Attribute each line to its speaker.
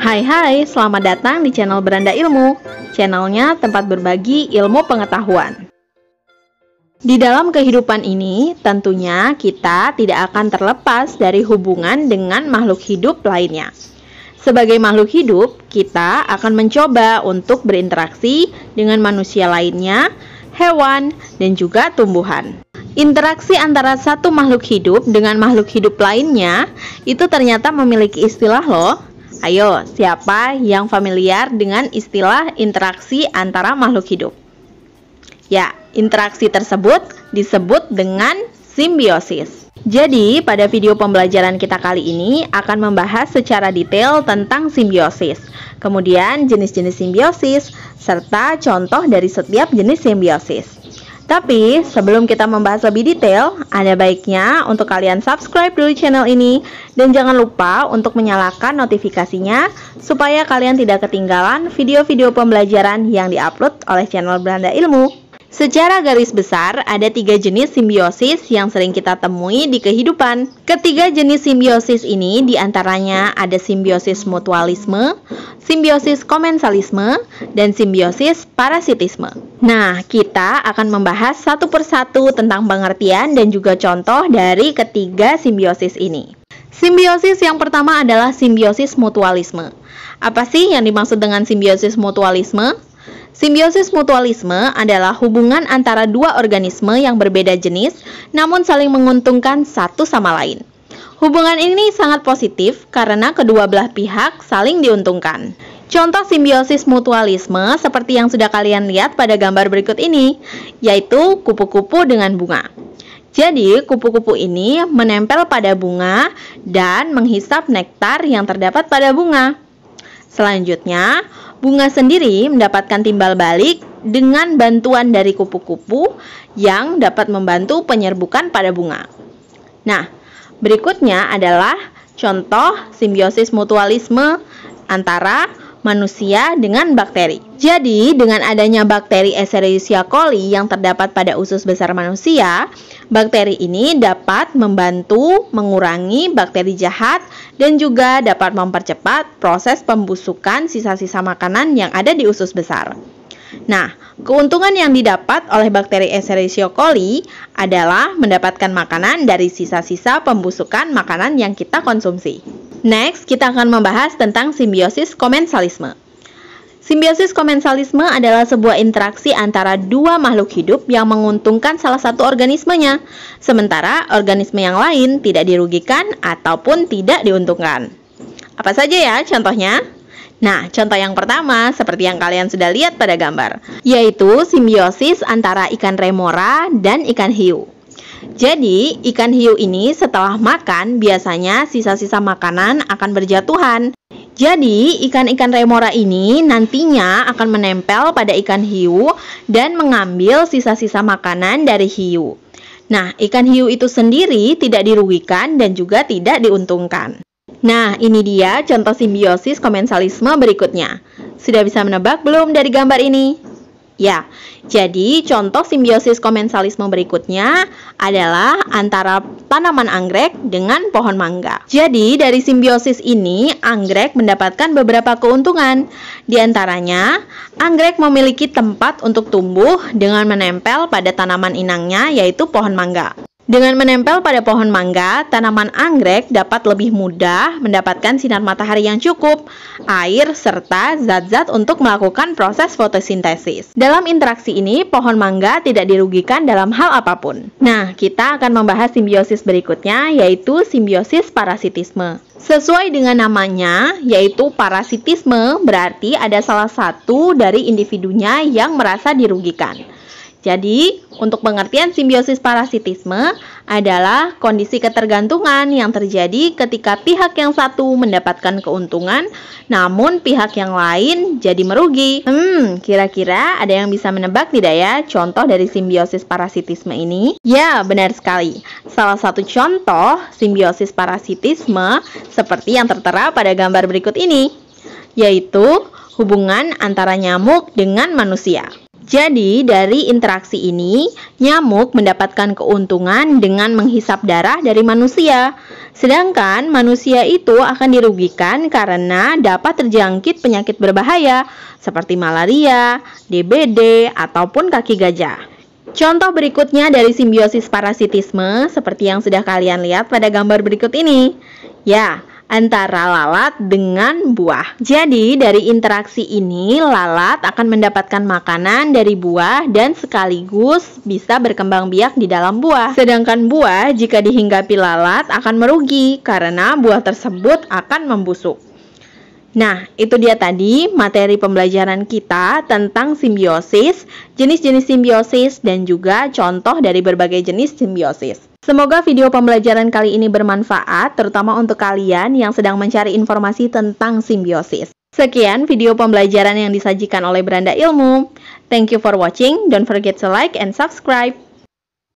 Speaker 1: Hai, selamat datang di channel Beranda Ilmu. Channelnya tempat berbagi ilmu pengetahuan. Di dalam kehidupan ini, tentunya kita tidak akan terlepas dari hubungan dengan makhluk hidup lainnya. Sebagai makhluk hidup, kita akan mencoba untuk berinteraksi dengan manusia lainnya, hewan, dan juga tumbuhan. Interaksi antara satu makhluk hidup dengan makhluk hidup lainnya itu ternyata memiliki istilah loh. Ayo, siapa yang familiar dengan istilah interaksi antara makhluk hidup? Ya, interaksi tersebut disebut dengan simbiosis. Jadi, pada video pembelajaran kita kali ini akan membahas secara detail tentang simbiosis, kemudian jenis-jenis simbiosis, serta contoh dari setiap jenis simbiosis. Tapi, sebelum kita membahas lebih detail, ada baiknya untuk kalian subscribe dulu channel ini dan jangan lupa untuk menyalakan notifikasinya supaya kalian tidak ketinggalan video-video pembelajaran yang diupload oleh channel Beranda Ilmu. Secara garis besar, ada 3 jenis simbiosis yang sering kita temui di kehidupan. Ketiga jenis simbiosis ini diantaranya ada simbiosis mutualisme, simbiosis komensalisme, dan simbiosis parasitisme. Nah, kita akan membahas satu persatu tentang pengertian dan juga contoh dari ketiga simbiosis ini. Simbiosis yang pertama adalah simbiosis mutualisme. Apa sih yang dimaksud dengan simbiosis mutualisme? Simbiosis mutualisme adalah hubungan antara dua organisme yang berbeda jenis namun saling menguntungkan satu sama lain. Hubungan ini sangat positif karena kedua belah pihak saling diuntungkan. Contoh simbiosis mutualisme seperti yang sudah kalian lihat pada gambar berikut ini, yaitu kupu-kupu dengan bunga. Jadi, kupu-kupu ini menempel pada bunga dan menghisap nektar yang terdapat pada bunga. Selanjutnya, bunga sendiri mendapatkan timbal balik dengan bantuan dari kupu-kupu yang dapat membantu penyerbukan pada bunga. Nah, berikutnya adalah contoh simbiosis mutualisme antara manusia dengan bakteri. Jadi, dengan adanya bakteri Escherichia coli yang terdapat pada usus besar manusia, bakteri ini dapat membantu mengurangi bakteri jahat dan juga dapat mempercepat proses pembusukan sisa-sisa makanan yang ada di usus besar. Nah, keuntungan yang didapat oleh bakteri Escherichia coli adalah mendapatkan makanan dari sisa-sisa pembusukan makanan yang kita konsumsi. Next, kita akan membahas tentang simbiosis komensalisme. Simbiosis komensalisme adalah sebuah interaksi antara dua makhluk hidup yang menguntungkan salah satu organismenya, sementara organisme yang lain tidak dirugikan ataupun tidak diuntungkan. Apa saja ya contohnya? Nah, contoh yang pertama seperti yang kalian sudah lihat pada gambar, yaitu simbiosis antara ikan remora dan ikan hiu. Jadi, ikan hiu ini setelah makan, biasanya sisa-sisa makanan akan berjatuhan. Jadi, ikan-ikan remora ini nantinya akan menempel pada ikan hiu dan mengambil sisa-sisa makanan dari hiu. Nah, ikan hiu itu sendiri tidak dirugikan dan juga tidak diuntungkan. Nah, ini dia contoh simbiosis komensalisme berikutnya. Sudah bisa menebak belum dari gambar ini? Ya, jadi contoh simbiosis komensalisme berikutnya adalah antara tanaman anggrek dengan pohon mangga. Jadi dari simbiosis ini, anggrek mendapatkan beberapa keuntungan. Di antaranya, anggrek memiliki tempat untuk tumbuh dengan menempel pada tanaman inangnya, yaitu pohon mangga. Dengan menempel pada pohon mangga, tanaman anggrek dapat lebih mudah mendapatkan sinar matahari yang cukup, air, serta zat-zat untuk melakukan proses fotosintesis. Dalam interaksi ini, pohon mangga tidak dirugikan dalam hal apapun. Nah, kita akan membahas simbiosis berikutnya, yaitu simbiosis parasitisme. Sesuai dengan namanya, yaitu parasitisme, berarti ada salah satu dari individunya yang merasa dirugikan. Jadi, untuk pengertian simbiosis parasitisme adalah kondisi ketergantungan yang terjadi ketika pihak yang satu mendapatkan keuntungan, namun pihak yang lain jadi merugi. Kira-kira ada yang bisa menebak tidak ya contoh dari simbiosis parasitisme ini? Ya, benar sekali. Salah satu contoh simbiosis parasitisme seperti yang tertera pada gambar berikut ini, yaitu hubungan antara nyamuk dengan manusia. Jadi, dari interaksi ini, nyamuk mendapatkan keuntungan dengan menghisap darah dari manusia. Sedangkan manusia itu akan dirugikan karena dapat terjangkit penyakit berbahaya seperti malaria, DBD, ataupun kaki gajah. Contoh berikutnya dari simbiosis parasitisme seperti yang sudah kalian lihat pada gambar berikut ini. Ya, antara lalat dengan buah. Jadi, dari interaksi ini, lalat akan mendapatkan makanan dari buah dan sekaligus bisa berkembang biak di dalam buah. Sedangkan buah, jika dihinggapi lalat, akan merugi karena buah tersebut akan membusuk. Nah, itu dia tadi materi pembelajaran kita tentang simbiosis, jenis-jenis simbiosis, dan juga contoh dari berbagai jenis simbiosis. Semoga video pembelajaran kali ini bermanfaat, terutama untuk kalian yang sedang mencari informasi tentang simbiosis. Sekian video pembelajaran yang disajikan oleh Beranda Ilmu. Thank you for watching. Don't forget to like and subscribe.